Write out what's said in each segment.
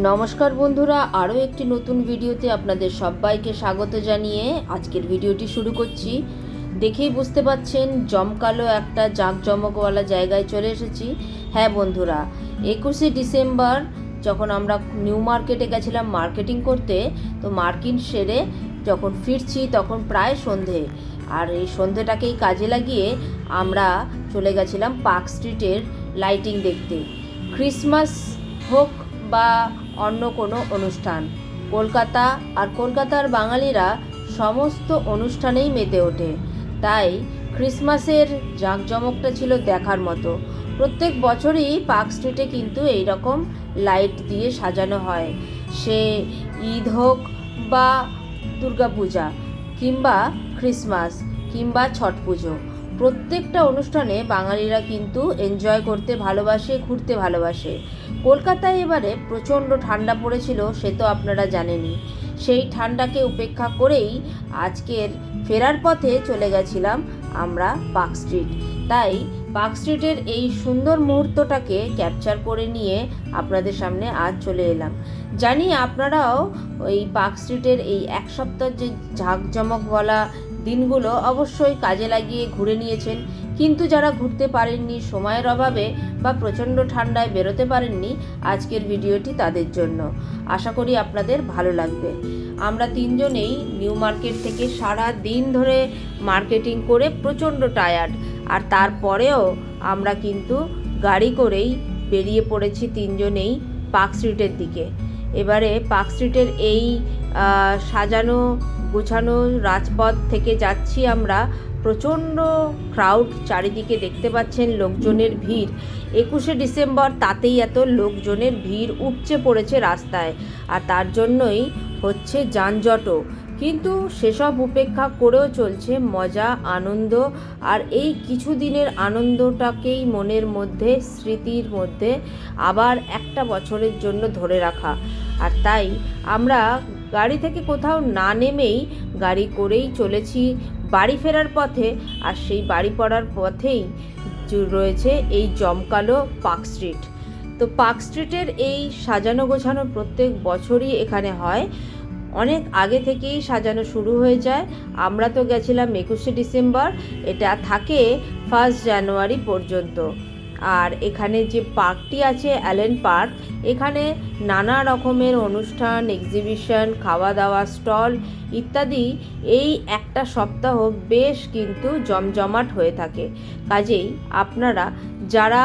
নমস্কার বন্ধুরা, আরও একটি নতুন ভিডিওতে আপনাদের সবাইকে স্বাগত জানিয়ে আজকের ভিডিওটি শুরু করছি। দেখেই বুঝতে পাচ্ছেন জমকালো একটা জাঁকজমকওয়ালা জায়গায় চলে এসেছি। হ্যাঁ বন্ধুরা, 21শে ডিসেম্বর যখন আমরা নিউ মার্কেটে গেছিলাম মার্কেটিং করতে, তো মার্কেট সেরে যখন ফিরছি তখন প্রায় সন্ধে। আর এই সন্ধেটাকেই কাজে লাগিয়ে আমরা চলে গেছিলাম পার্ক স্ট্রিটের লাইটিং দেখতে। ক্রিসমাস হোক বা অন্য কোনো অনুষ্ঠান, কলকাতার বাঙালিরা সমস্ত অনুষ্ঠানেই মেতে ওঠে। তাই ক্রিসমাসের জাঁকজমকটা ছিল দেখার মতো। প্রত্যেক বছরই পার্ক স্ট্রিটে কিন্তু এই রকম লাইট দিয়ে সাজানো হয়। সে ঈদ হোক বা দুর্গাপূজা কিংবা ক্রিসমাস কিংবা ছট পুজো, প্রত্যেকটা অনুষ্ঠানে বাঙালিরা কিন্তু এনজয় করতে ভালোবাসে, ঘুরতে ভালোবাসে। কলকাতায় এবারে প্রচণ্ড ঠান্ডা পড়েছিল, সে তো আপনারা জানেনই। সেই ঠান্ডাকে উপেক্ষা করেই আজকের ফেরার পথে চলে গেছিলাম আমরা পার্ক স্ট্রিট। তাই পার্ক স্ট্রিটের এই সুন্দর মুহূর্তটাকে ক্যাপচার করে নিয়ে আপনাদের সামনে আজ চলে এলাম। জানি আপনারাও ওই পার্ক স্ট্রিটের এই এক সপ্তাহ যে ঝাঁকজমকওয়ালা দিনগুলো অবশ্যই কাজে লাগিয়ে ঘুরে নিয়েছেন, কিন্তু যারা ঘুরতে পারেননি সময়ের অভাবে বা প্রচণ্ড ঠান্ডায় বেরোতে পারেননি, আজকের ভিডিওটি তাদের জন্য। আশা করি আপনাদের ভালো লাগবে। আমরা তিনজনেই নিউ মার্কেট থেকে সারা দিন ধরে মার্কেটিং করে প্রচণ্ড টায়ার্ড, আর তারপরেও আমরা কিন্তু গাড়ি করেই বেরিয়ে পড়েছি তিনজনেই পার্ক স্ট্রিটের দিকে। এবারে পার্ক স্ট্রিটের এই সাজানো গোছানো রাজপথ থেকে যাচ্ছি আমরা। প্রচণ্ড ক্রাউড, চারিদিকে দেখতে পাচ্ছেন লোকজনের ভিড়। 21শে ডিসেম্বর, তাতেই এত লোকজনের ভিড় উপচে পড়েছে রাস্তায়, আর তার জন্যই হচ্ছে যানজটও। কিন্তু সেসব উপেক্ষা করেও চলছে মজা, আনন্দ। আর এই কিছু দিনের আনন্দটাকেই মনের মধ্যে, স্মৃতির মধ্যে আবার একটা বছরের জন্য ধরে রাখা। আর তাই আমরা গাড়ি থেকে কোথাও না নেমেই গাড়ি করেই চলেছি বাড়ি ফেরার পথে। আর সেই বাড়ি পড়ার পথেই রয়েছে এই জমকালো পার্ক স্ট্রিট। তো পার্ক স্ট্রিটের এই সাজানো গোছানো প্রত্যেক বছরই এখানে হয়। অনেক আগে থেকেই সাজানো শুরু হয়ে যায়। আমরা তো গেছিলাম 21শে ডিসেম্বর, এটা থাকে 1 জানুয়ারি পর্যন্ত। আর এখানে যে পার্কটি আছে অ্যালেন পার্ক, এখানে নানা রকমের অনুষ্ঠান, এক্সিবিশন, খাওয়া দাওয়া, স্টল ইত্যাদি এই একটা সপ্তাহ বেশ কিন্তু জমজমাট হয়ে থাকে। কাজেই আপনারা যারা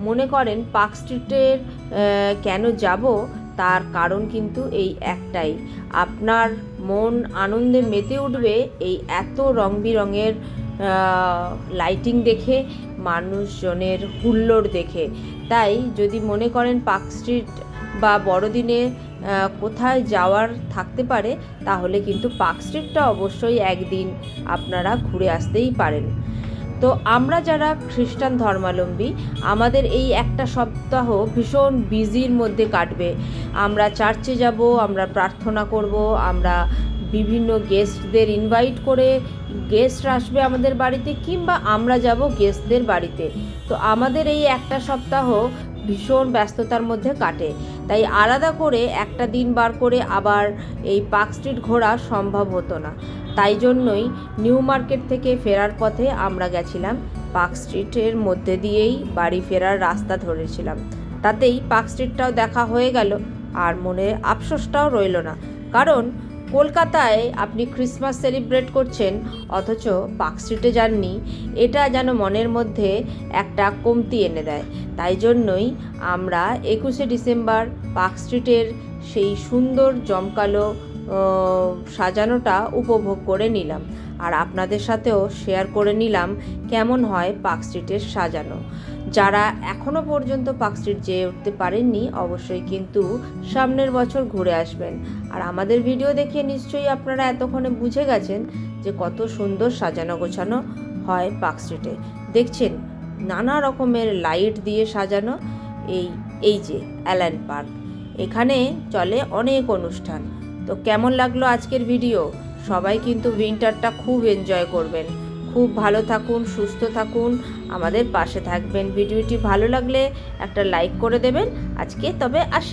মনে করেন পার্ক স্ট্রিটের কেন যাব, তার কারণ কিন্তু এই একটাই, আপনার মন আনন্দে মেতে উঠবে এই এত রং বেরঙের লাইটিং দেখে, মানুষজনের হুল্লোড় দেখে। তাই যদি মনে করেন পার্ক স্ট্রিট বা বড়দিনে কোথায় যাওয়ার থাকতে পারে, তাহলে কিন্তু পার্ক স্ট্রিটটা অবশ্যই একদিন আপনারা ঘুরে আসতেই পারেন। তো আমরা যারা খ্রিস্টান ধর্মাবলম্বী, আমাদের এই একটা সপ্তাহ ভীষণ বিজির মধ্যে কাটবে। আমরা চার্চে যাব, আমরা প্রার্থনা করব, আমরা বিভিন্ন গেস্টদের ইনভাইট করে গেস্টরা আসবে আমাদের বাড়িতে, কিংবা আমরা যাব গেস্টদের বাড়িতে। তো আমাদের এই একটা সপ্তাহ ভীষণ ব্যস্ততার মধ্যে কাটে। তাই আলাদা করে একটা দিন বার করে আবার এই পার্ক স্ট্রিট ঘোরা সম্ভব হতো না। তাই জন্যই নিউ মার্কেট থেকে ফেরার পথে আমরা গেছিলাম পার্ক স্ট্রিটের মধ্যে দিয়েই বাড়ি ফেরার রাস্তা ধরেছিলাম। তাতেই পার্ক স্ট্রিটটাও দেখা হয়ে গেল, আর মনে আফসোসটাও রইল না। কারণ কলকাতায় আপনি ক্রিসমাস সেলিব্রেট করছেন অথচ পার্ক স্ট্রিটে যাননি, এটা যেন মনের মধ্যে একটা কমতি এনে দেয়। তাই জন্যই আমরা 21শে ডিসেম্বর পার্ক স্ট্রিটের সেই সুন্দর জমকালো সাজানোটা উপভোগ করে নিলাম, আর আপনাদের সাথেও শেয়ার করে নিলাম কেমন হয় পার্ক স্ট্রিটের সাজানো। যারা এখনও পর্যন্ত পার্ক স্ট্রিট যেয়ে উঠতে পারেননি, অবশ্যই কিন্তু সামনের বছর ঘুরে আসবেন। আর আমাদের ভিডিও দেখে নিশ্চয়ই আপনারা এতক্ষণে বুঝে গেছেন যে কত সুন্দর সাজানো গোছানো হয় পার্ক স্ট্রিটে। দেখছেন নানা রকমের লাইট দিয়ে সাজানো এই যে অ্যালেন পার্ক, এখানে চলে অনেক অনুষ্ঠান। তো কেমন লাগলো আজকের ভিডিও? সবাই কিন্তু উইন্টারটা খুব এনজয় করবেন। খুব ভালো থাকুন, সুস্থ থাকুন, আমাদের পাশে থাকবেন। ভিডিওটি ভালো লাগলে একটা লাইক করে দেবেন। আজকে তবে আসি।